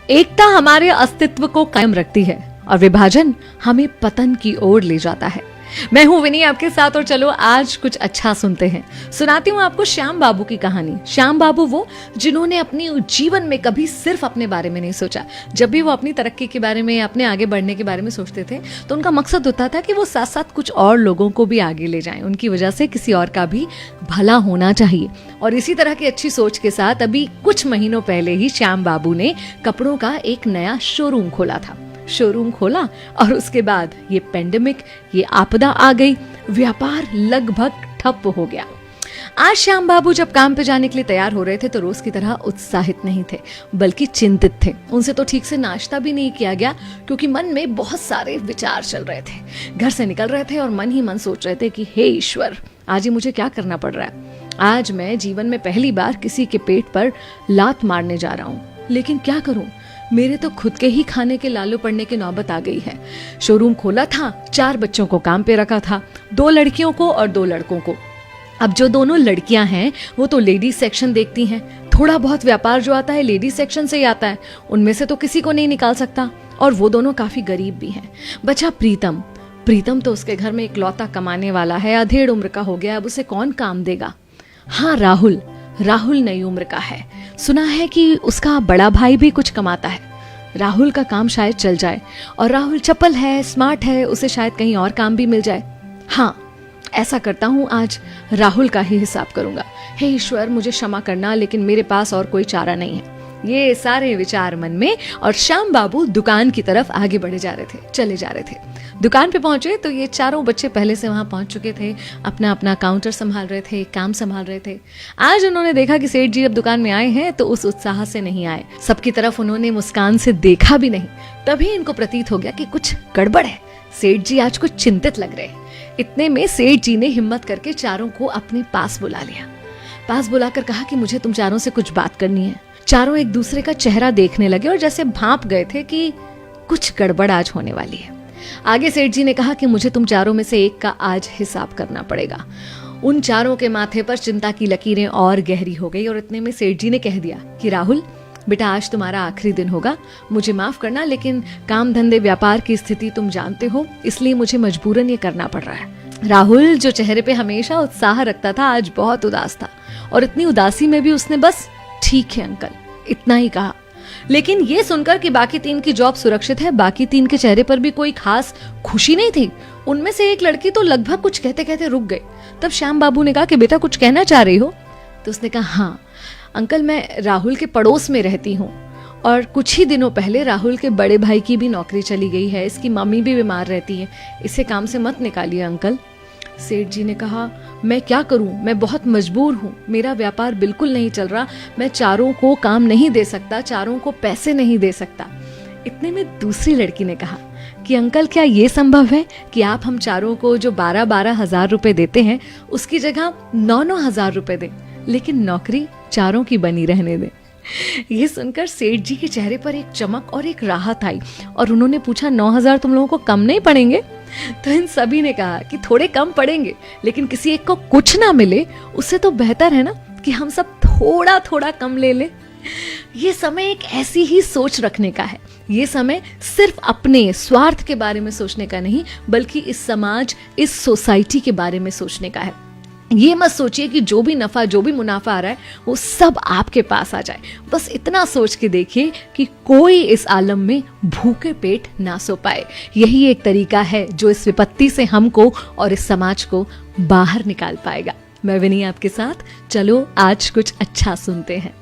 एकता हमारे अस्तित्व को कायम रखती है और विभाजन हमें पतन की ओर ले जाता है। मैं हूं विनी आपके साथ और चलो आज कुछ अच्छा सुनते हैं। सुनाती हूं आपको श्याम बाबू की कहानी। श्याम बाबू वो जिन्होंने अपनी जीवन में कभी सिर्फ अपने बारे में नहीं सोचा। जब भी वो अपनी तरक्की के बारे में, अपने आगे बढ़ने के बारे में सोचते थे तो उनका मकसद होता था कि वो साथ साथ कुछ और लोगों को भी आगे ले जाएं। उनकी वजह से किसी और का भी भला होना चाहिए। और इसी तरह की अच्छी सोच के साथ अभी कुछ महीनों पहले ही श्याम बाबू ने कपड़ों का एक नया शोरूम खोला था। शोरूम खोला और उसके बाद ये पेंडेमिक, ये आपदा आ गई, व्यापार लगभग ठप हो गया। आज श्याम बाबू जब काम पे जाने के लिए तैयार हो रहे थे तो रोज की तरह उत्साहित नहीं थे, बल्कि चिंतित थे। उनसे तो ठीक से नाश्ता भी नहीं किया गया क्योंकि मन में बहुत सारे विचार चल रहे थे। घर से निकल रहे थे और मन ही मन सोच रहे थे कि हे ईश्वर, आज ही मुझे क्या करना पड़ रहा है। आज मैं जीवन में पहली बार किसी के पेट पर लात मारने जा रहा हूँ, लेकिन क्या करूं? मेरे तो खुद के ही खाने के लालू पड़ने की नौबत आ गई है। शोरूम खोला था, 4 बच्चों को काम पे रखा था, 2 लड़कियों को और 2 लड़कों को। अब जो दोनों लड़कियां हैं वो तो लेडीज सेक्शन देखती हैं। थोड़ा बहुत व्यापार जो आता है लेडीज सेक्शन से ही आता है, उनमें से तो किसी को नहीं निकाल सकता। और वो दोनों काफी गरीब भी हैं। बचा प्रीतम। प्रीतम तो उसके घर में इकलौता कमाने वाला है, अधेड़ उम्र का हो गया, अब उसे कौन काम देगा। हाँ, राहुल नई उम्र का है। सुना है कि उसका बड़ा भाई भी कुछ कमाता है। राहुल का काम शायद चल जाए और राहुल चपल है, स्मार्ट है, उसे शायद कहीं और काम भी मिल जाए। हाँ, ऐसा करता हूँ, आज राहुल का ही हिसाब करूंगा। हे ईश्वर, मुझे क्षमा करना, लेकिन मेरे पास और कोई चारा नहीं है। ये सारे विचार मन में और श्याम बाबू दुकान की तरफ आगे चले जा रहे थे। दुकान पे पहुंचे तो ये 4 बच्चे पहले से वहां पहुंच चुके थे, अपना अपना काउंटर संभाल रहे थे, काम संभाल रहे थे। आज उन्होंने देखा कि सेठ जी अब दुकान में आए हैं तो उस उत्साह से नहीं आए। सबकी तरफ उन्होंने मुस्कान से देखा भी नहीं। तभी इनको प्रतीत हो गया कि कुछ गड़बड़ है। सेठ जी आज कुछ चिंतित लग रहे। इतने में सेठ जी ने हिम्मत करके चारों को अपने पास बुला लिया। पास बुलाकर कहा कि मुझे तुम चारों से कुछ बात करनी है। चारों एक दूसरे का चेहरा देखने लगे और जैसे भांप गए थे कि कुछ गड़बड़ आज होने वाली है। आगे सेठ जी ने कहा कि मुझे तुम चारों में से एक का आज हिसाब करना पड़ेगा। उन चारों के माथे पर चिंता की लकीरें और गहरी हो गई और इतने में सेठ जी ने कह दिया कि राहुल बेटा, आज तुम्हारा आखिरी दिन होगा। मुझे माफ करना, लेकिन काम धंधे व्यापार की स्थिति तुम जानते हो, इसलिए मुझे मजबूरन ये करना पड़ रहा है। राहुल जो चेहरे पे हमेशा उत्साह रखता था, आज बहुत उदास था और इतनी उदासी में भी उसने बस ठीक है अंकल इतना ही कहा। लेकिन ये सुनकर कि बाकी 3 की जॉब सुरक्षित है, बाकी 3 के चेहरे पर भी कोई खास खुशी नहीं थी। उनमें से एक लड़की तो लगभग कुछ कहते कहते रुक गई। तब श्याम बाबू ने कहा कि बेटा, कुछ कहना चाह रही हो? तो उसने कहा, हाँ अंकल, मैं राहुल के पड़ोस में रहती हूँ और कुछ ही दिनों पहले राहुल के बड़े भाई की भी नौकरी चली गई है। इसकी मम्मी भी बीमार रहती है, इसे काम से मत निकालिए अंकल। सेठ जी ने कहा, मैं क्या करूं, मैं बहुत मजबूर हूं, मेरा व्यापार बिल्कुल नहीं चल रहा, मैं चारों को काम नहीं दे सकता, चारों को पैसे नहीं दे सकता। इतने में दूसरी लड़की ने कहा कि अंकल, क्या ये संभव है कि आप हम चारों को जो 12-12 हजार रुपए देते हैं उसकी जगह 9-9 हजार रुपए दें, लेकिन नौकरी चारों की बनी रहने दें। ये सुनकर सेठ जी के चेहरे पर एक चमक और एक राहत आई और उन्होंने पूछा, 9 हजार तुम लोगों को कम नहीं पड़ेंगे? तो इन सभी ने कहा कि थोड़े कम पड़ेंगे, लेकिन किसी एक को कुछ ना मिले उससे तो बेहतर है ना कि हम सब थोड़ा थोड़ा कम ले ले। ये समय एक ऐसी ही सोच रखने का है। ये समय सिर्फ अपने स्वार्थ के बारे में सोचने का नहीं, बल्कि इस समाज, इस सोसाइटी के बारे में सोचने का है। ये मत सोचिए कि जो भी नफा, जो भी मुनाफा आ रहा है वो सब आपके पास आ जाए। बस इतना सोच के देखिए कि कोई इस आलम में भूखे पेट ना सो पाए। यही एक तरीका है जो इस विपत्ति से हमको और इस समाज को बाहर निकाल पाएगा। मैं विनी आपके साथ, चलो आज कुछ अच्छा सुनते हैं।